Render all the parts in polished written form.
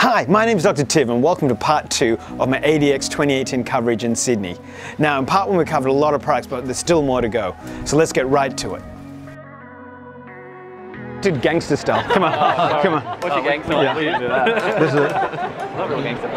Hi, my name is DrTiv and welcome to part 2 of my ADX 2018 coverage in Sydney. Now in part 1 we covered a lot of products, but there's still more to go. So let's get right to it. Did gangster style. Come on, come on. What's your gangster? Yeah. We didn't do that. This is it. Not real gangster.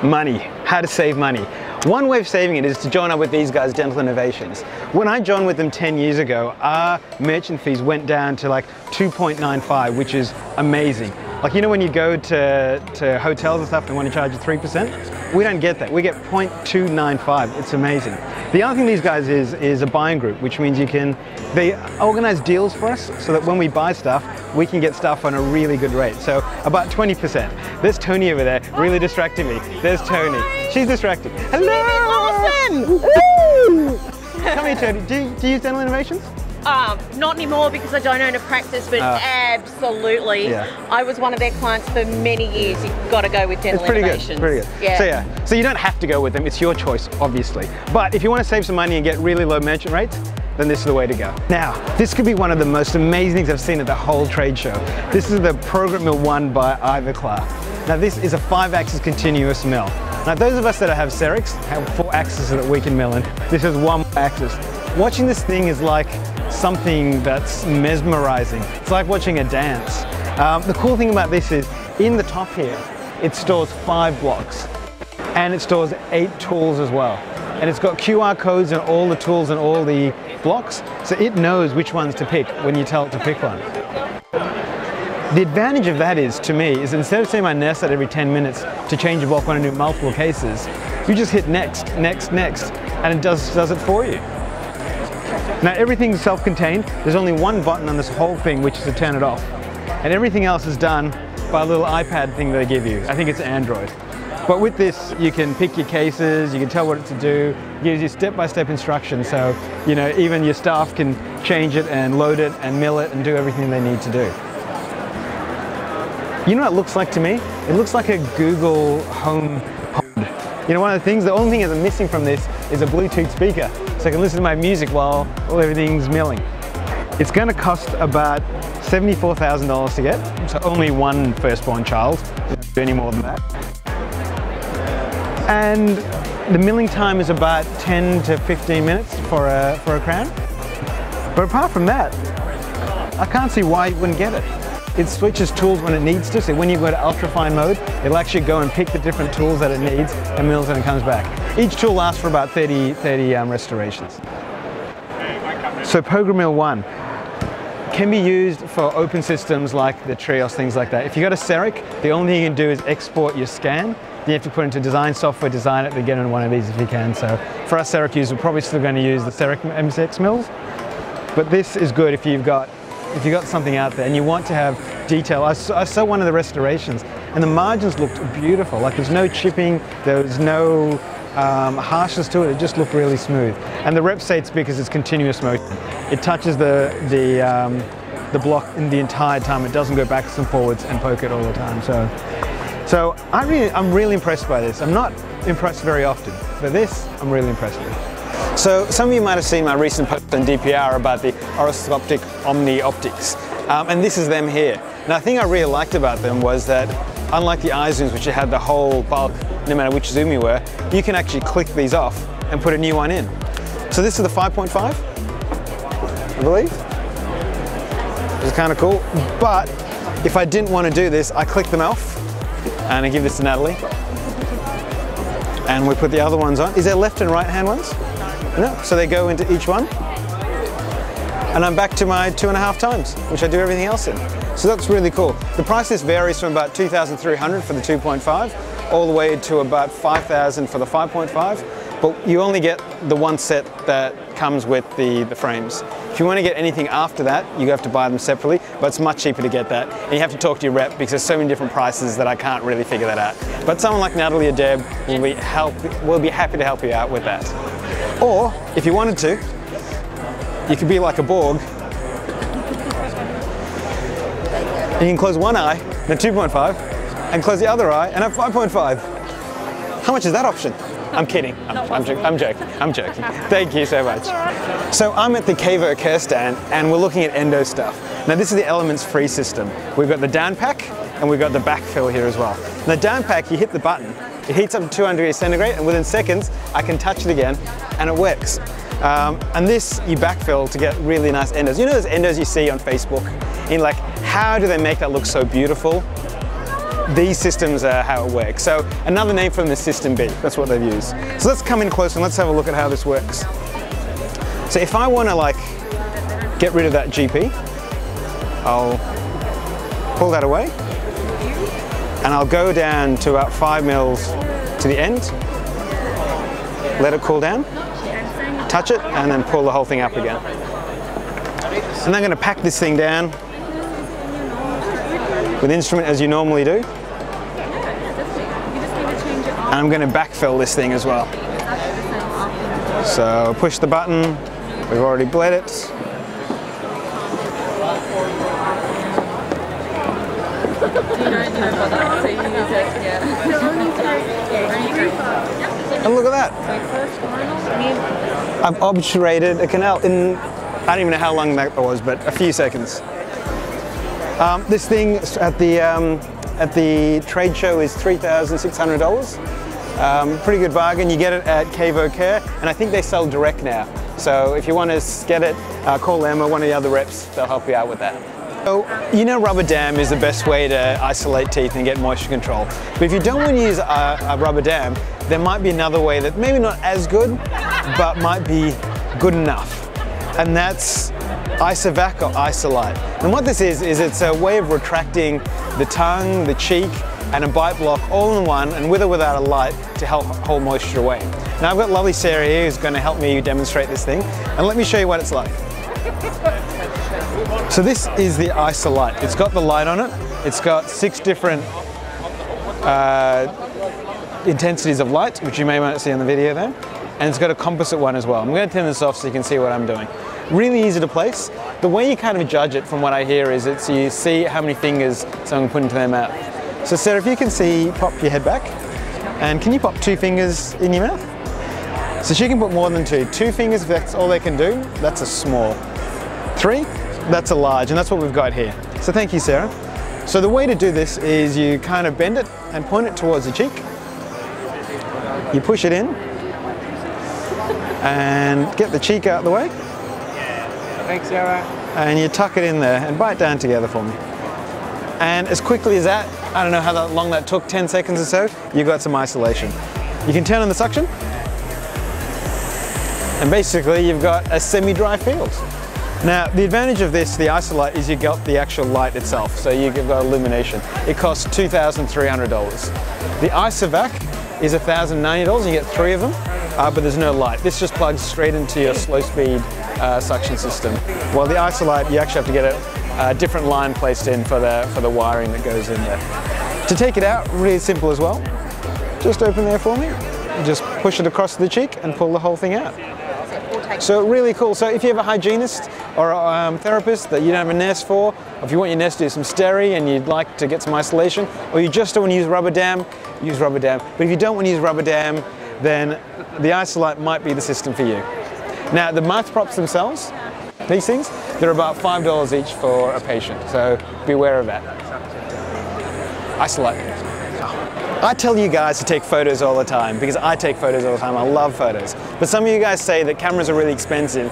Money. How to save money. One way of saving it is to join up with these guys, Dental Innovations. When I joined with them 10 years ago, our merchant fees went down to like 2.95, which is amazing. Like, you know when you go to hotels and stuff, they want to charge you 3%? We don't get that. We get 0.295. It's amazing. The other thing these guys is a buying group, which means they organize deals for us so that when we buy stuff, we can get stuff on a really good rate. So about 20%. There's Tony over there, really distracting me. There's Tony. She's distracted. Hello! Awesome! Come here, Tony. Do you use Dental Innovations? Not anymore because I don't own a practice, but absolutely. Yeah. I was one of their clients for many years. You've got to go with Dental Innovations. It's pretty good, Yeah. So you don't have to go with them, it's your choice, obviously. But if you want to save some money and get really low merchant rates, then this is the way to go. Now, this could be one of the most amazing things I've seen at the whole trade show. This is the PrograMill 1 by Ivoclar. Now this is a 5-axis continuous mill. Now those of us that have CERECs have 4 axes that we can mill in. This is 1 axis. Watching this thing is like something that's mesmerizing. It's like watching a dance. The cool thing about this is, in the top here, it stores 5 blocks. And it stores 8 tools as well. And it's got QR codes and all the tools and all the blocks, so it knows which ones to pick when you tell it to pick one. The advantage of that is, to me, is instead of saying my nurse every 10 minutes to change a block when I do multiple cases, you just hit next, next, next, and it does it for you. Now everything's self-contained. There's only one button on this whole thing, which is to turn it off. And everything else is done by a little iPad thing that they give you. I think it's Android. But with this, you can pick your cases, you can tell what to do, it gives you step-by-step instructions, so you know, even your staff can change it and load it and mill it and do everything they need to do. You know what it looks like to me? It looks like a Google Home Pod. You know, one of the things, the only thing that's missing from this is a Bluetooth speaker, so I can listen to my music while everything's milling. It's going to cost about $74,000 to get, so only one firstborn child, you don't do any more than that. And the milling time is about 10 to 15 minutes for a crown. But apart from that, I can't see why you wouldn't get it. It switches tools when it needs to, so when you go to ultrafine mode, it'll actually go and pick the different tools that it needs and mills and it comes back. Each tool lasts for about 30 restorations. So PrograMill 1 can be used for open systems like the Trios, things like that. If you've got a CEREC, the only thing you can do is export your scan. You have to put it into design software, design it, to get in one of these if you can. So for us CEREC users, we're probably still going to use the CEREC MCX mills. But this is good if you've got something out there and you want to have detail. I saw one of the restorations and the margins looked beautiful. Like there's no chipping, there was no harshness to it. It just looked really smooth. And the rep say it's because it's continuous motion. It touches the block in the entire time. It doesn't go backwards and forwards and poke it all the time. So I'm really impressed by this. I'm not impressed very often, but this I'm really impressed with. So some of you might have seen my recent post on DPR about the Orascoptic OmniOptics, and this is them here. Now the thing I really liked about them was that, unlike the eye zooms, which you had the whole bulk, no matter which zoom you were, you can actually click these off and put a new one in. So this is the 5.5, I believe. It's kind of cool, but if I didn't want to do this, I click them off, and I give this to Natalie. And we put the other ones on. Is there left and right hand ones? No, so they go into each one. And I'm back to my 2.5 times, which I do everything else in. So that's really cool. The price of this varies from about $2,300 for the 2.5, all the way to about $5,000 for the 5.5. But you only get the one set that comes with the frames. If you want to get anything after that, you have to buy them separately, but it's much cheaper to get that. And you have to talk to your rep because there's so many different prices that I can't really figure that out. But someone like Natalie or Deb will be happy to help you out with that. Or, if you wanted to, you could be like a Borg. You can close one eye, then 2.5, and close the other eye, and have 5.5. How much is that option? I'm kidding. I'm joking. Thank you so much. So I'm at the Kavo Kerr stand and we're looking at endo stuff. Now this is the Elements free system. We've got the down pack and we've got the backfill here as well. The down pack, you hit the button, it heats up to 200 degrees centigrade and within seconds I can touch it again and it works. And this you backfill to get really nice endos. You know those endos you see on Facebook? In like, how do they make that look so beautiful? These systems are how it works. So another name for them is System B. That's what they've used. So let's come in close and let's have a look at how this works. So if I want to like get rid of that GP, I'll pull that away and I'll go down to about 5 mils to the end, let it cool down, touch it and then pull the whole thing up again. And I'm going to pack this thing down with instrument as you normally do. And I'm going to backfill this thing as well. So push the button, we've already bled it. And look at that. I've obturated a canal in, I don't even know how long that was, but a few seconds. This thing at the trade show is $3,600. Pretty good bargain. You get it at Kavo Kerr, and I think they sell direct now. So if you want to get it, call them or one of the other reps. They'll help you out with that. So, you know, rubber dam is the best way to isolate teeth and get moisture control. But if you don't want to use a rubber dam, there might be another way that maybe not as good, but might be good enough. And that's Isovac or Isolite. And what this is it's a way of retracting the tongue, the cheek, and a bite block all in one, and with or without a light to help hold moisture away. Now I've got lovely Sarah here who's going to help me demonstrate this thing, and let me show you what it's like. So this is the Isolite. It's got the light on it. It's got 6 different intensities of light, which you may want to see on the video there. And it's got a composite one as well. I'm going to turn this off so you can see what I'm doing. Really easy to place. The way you kind of judge it from what I hear is you see how many fingers someone put into their mouth. So Sarah, if you can see, pop your head back. And can you pop 2 fingers in your mouth? So she can put more than 2. 2 fingers, if that's all they can do, that's a small. 3, that's a large, and that's what we've got here. So thank you, Sarah. So the way to do this is you kind of bend it and point it towards the cheek. You push it in and get the cheek out of the way. Thanks, Sarah. And you tuck it in there and bite down together for me. And as quickly as that, I don't know how long that took, 10 seconds or so, you got some isolation. You can turn on the suction, and basically you've got a semi-dry field. Now, the advantage of this, the Isolite, is you got the actual light itself, so you've got illumination. It costs $2,300. The Isovac is $1,090, you get 3 of them, but there's no light. This just plugs straight into your slow speed suction system. While the Isolite, you actually have to get a different line placed in for the wiring that goes in there. To take it out, really simple as well. Just open there for me, just push it across the cheek and pull the whole thing out. So really cool. So if you have a hygienist or a therapist that you don't have a nest for, or if you want your nest to do some steri and you'd like to get some isolation, or you just don't want to use rubber dam, use rubber dam. But if you don't want to use rubber dam, then the Isolite might be the system for you. Now the mouth props themselves, these things, they're about $5 each for a patient, so be aware of that. Isolite. I tell you guys to take photos all the time because I take photos all the time. I love photos. But some of you guys say that cameras are really expensive.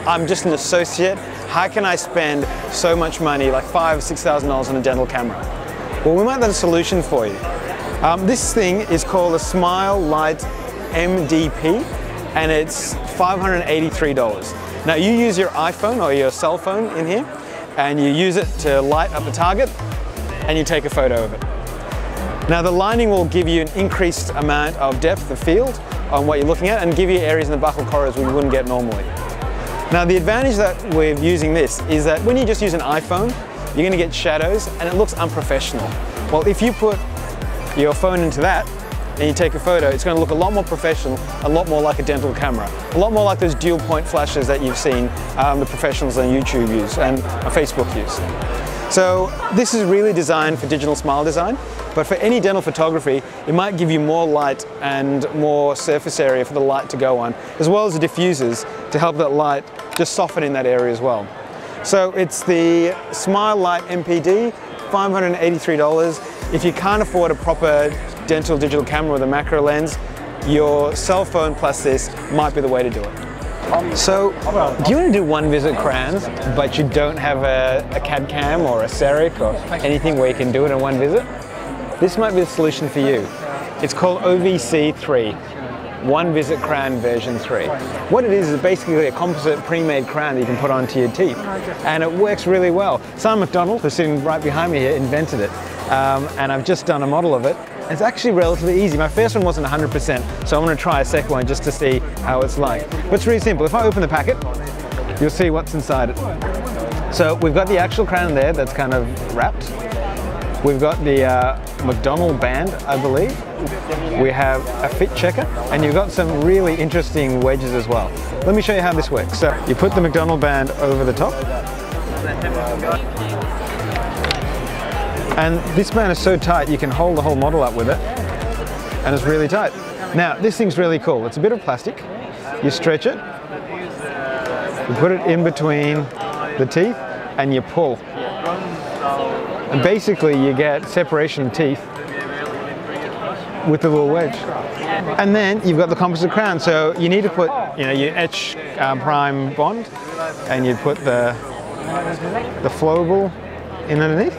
I'm just an associate. How can I spend so much money, like $5,000 or $6,000 on a dental camera? Well, we might have a solution for you. This thing is called a Smile Lite MDP, and it's $583. Now you use your iPhone or your cell phone in here, and you use it to light up a target, and you take a photo of it. Now the lining will give you an increased amount of depth of field on what you're looking at and give you areas in the buccal corridors we wouldn't get normally. Now the advantage that we're using this is that when you just use an iPhone, you're going to get shadows and it looks unprofessional. Well, if you put your phone into that and you take a photo, it's going to look a lot more professional, a lot more like a dental camera, a lot more like those dual point flashes that you've seen the professionals on YouTube use and Facebook use. So this is really designed for digital smile design, but for any dental photography, it might give you more light and more surface area for the light to go on, as well as the diffusers to help that light just soften in that area as well. So it's the Smile Lite MPD, $583. If you can't afford a proper dental digital camera with a macro lens, your cell phone plus this might be the way to do it. So, do you want to do one visit crowns, but you don't have a CAD cam or a CEREC or anything where you can do it in one visit? This might be the solution for you. It's called OVC3, One Visit Crown version 3. What it is basically a composite pre-made crown that you can put onto your teeth, and it works really well. Sam McDonald, who's sitting right behind me here, invented it, and I've just done a model of it. It's actually relatively easy. My first one wasn't 100%, so I'm going to try a second one just to see how it's like. But it's really simple. If I open the packet, you'll see what's inside it. So we've got the actual crown there that's kind of wrapped. We've got the McDonald band, I believe. We have a fit checker, and you've got some really interesting wedges as well. Let me show you how this works. So you put the McDonald band over the top. And this band is so tight you can hold the whole model up with it, and it's really tight. Now this thing's really cool. It's a bit of plastic. You stretch it, you put it in between the teeth, and you pull. And basically you get separation of teeth with the little wedge. And then you've got the composite crown. So you need to put, you etch prime bond, and you put the flowable in underneath.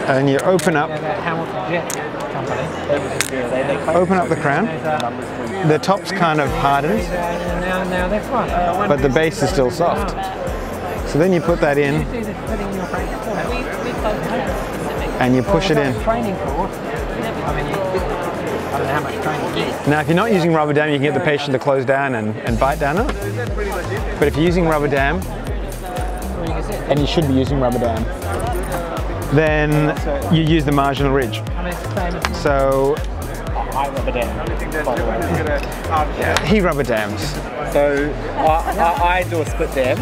And you open up the crown. The top's kind of hardened, but the base is still soft. So then you put that in and you push it in. Now if you're not using rubber dam, you can get the patient to close down and bite down on it. But if you're using rubber dam, and you should be using rubber dam, then you use the marginal ridge. So he rubber dams. So I do a split dam.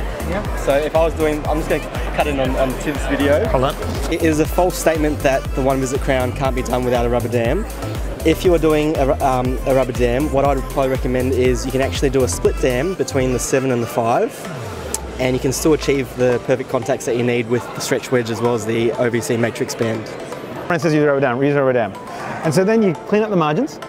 So if I was doing, I'm just going to cut in on Tiv's video. Hold on. It is a false statement that the one visit crown can't be done without a rubber dam. If you're doing a rubber dam, what I would probably recommend is you can actually do a split dam between the 7 and the 5, and you can still achieve the perfect contacts that you need with the stretch wedge as well as the OVC matrix band. It says use rubber dam, use rubber dam. And so then you clean up the margins.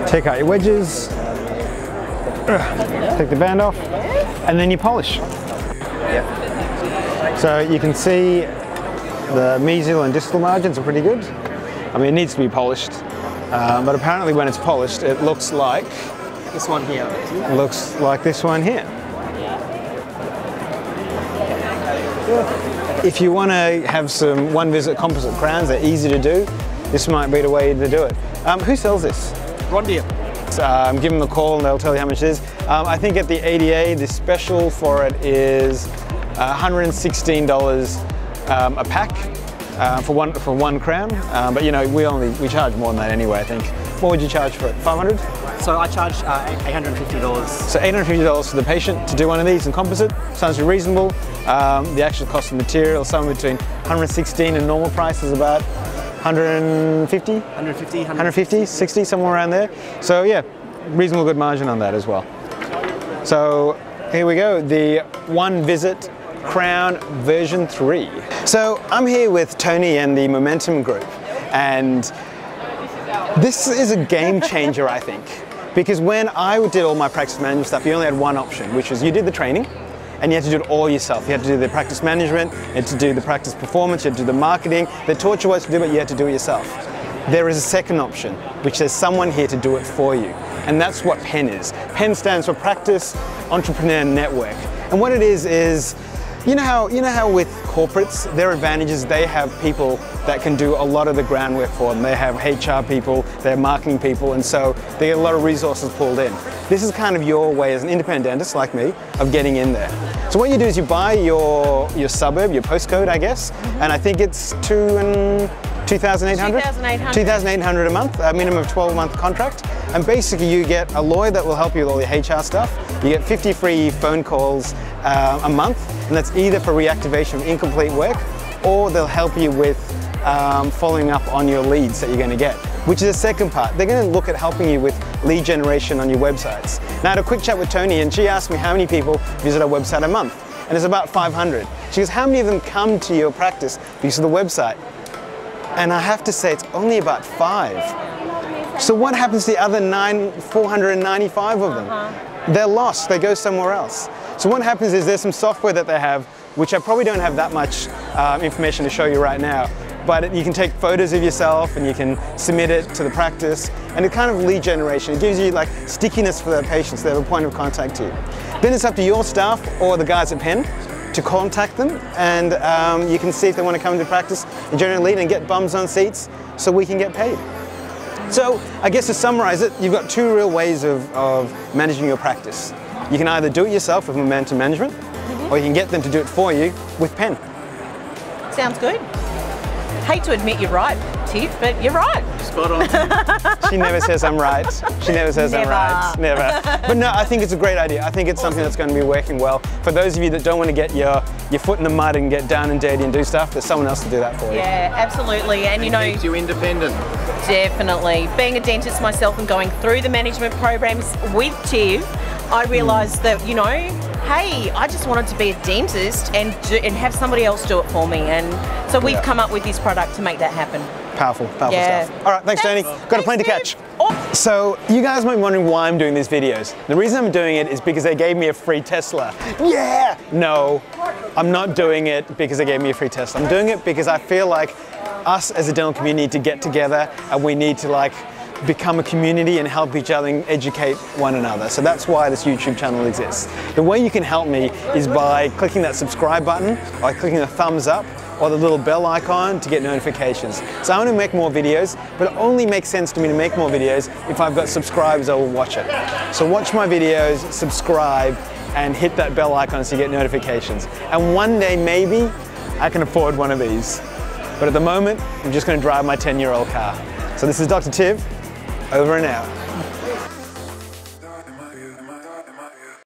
Take out your wedges, take the band off, and then you polish. So you can see the mesial and distal margins are pretty good. I mean, it needs to be polished, but apparently when it's polished, it looks like this one here. It looks like this one here. If you want to have some one-visit composite crowns, they're easy to do. This might be the way to do it. Who sells this? Rondia. Give them a call and they'll tell you how much it is. I think at the ADA, the special for it is $116 a pack for one crown. But we charge more than that anyway, I think. What would you charge for it? 500? So I charge $850. So $850 for the patient to do one of these in composite. Sounds reasonable. The actual cost of material is somewhere between $116 and normal price is about 150, 60, somewhere around there. So yeah, reasonable good margin on that as well. So here we go, the One Visit Crown version 3. So I'm here with Tony and the Momentum group, and this is a game changer, I think, because when I did all my practice management stuff, you only had one option, which was you did the training, and you had to do it all yourself. You had to do the practice management, you had to do the practice performance, you had to do the marketing. They taught you what to do, but you had to do it yourself. There is a second option, which there's someone here to do it for you. And that's what PEN is. PEN stands for Practice Entrepreneur Network. And what it is, you know how with corporates, their advantage is they have people that can do a lot of the groundwork for them. They have HR people, they have marketing people, and so they get a lot of resources pulled in. This is kind of your way as an independent dentist like me of getting in there. So what you do is you buy your suburb, your postcode, I guess, and I think it's 2,800? 2,800 a month, a minimum of 12-month contract. And basically you get a lawyer that will help you with all your HR stuff. You get 50 free phone calls a month, and that's either for reactivation of incomplete work, or they'll help you with following up on your leads that you're going to get, which is the second part. They're going to look at helping you with lead generation on your websites. Now I had a quick chat with Tony, and she asked me how many people visit our website a month, and it's about 500. She goes, how many of them come to your practice because of the website? And I have to say it's only about 5. So what happens to the other 495 of them? They're lost, they go somewhere else. So what happens is there's some software that they have, which I probably don't have that much information to show you right now, but you can take photos of yourself and you can submit it to the practice, and it's kind of lead generation. It gives you like stickiness for the patients. They have a point of contact to you. Then it's up to your staff or the guys at Penn to contact them, and you can see if they want to come into practice and generate a lead and get bums on seats so we can get paid. So I guess to summarize it, you've got 2 real ways of managing your practice. You can either do it yourself with momentum management, or you can get them to do it for you with Penn. Sounds good. Hate to admit you're right, Tiff, but you're right. Spot on. She never says I'm right. She never says I'm right. Never. But no, I think it's a great idea. I think it's something that's going to be working well. For those of you that don't want to get your foot in the mud and get down and dirty and do stuff, there's someone else to do that for you. Yeah, absolutely. And you know, keeps you independent. Definitely. Being a dentist myself and going through the management programs with TIV, I realised that, you know, hey, I just wanted to be a dentist and have somebody else do it for me. And so we've come up with this product to make that happen. Powerful stuff. All right, thanks Tony. Got a plane to catch. Oh. So you guys might be wondering why I'm doing these videos. The reason I'm doing it is because they gave me a free Tesla. Yeah! No, I'm not doing it because they gave me a free Tesla. I'm doing it because I feel like us as a dental community need to get together, and we need to like become a community and help each other and educate one another. So that's why this YouTube channel exists. The way you can help me is by clicking that subscribe button, by clicking the thumbs up, or the little bell icon to get notifications. So I want to make more videos, but it only makes sense to me to make more videos if I've got subscribers that will watch it. So watch my videos, subscribe, and hit that bell icon so you get notifications. And one day maybe I can afford one of these. But at the moment, I'm just going to drive my 10-year-old car. So this is DrTiv, over and out.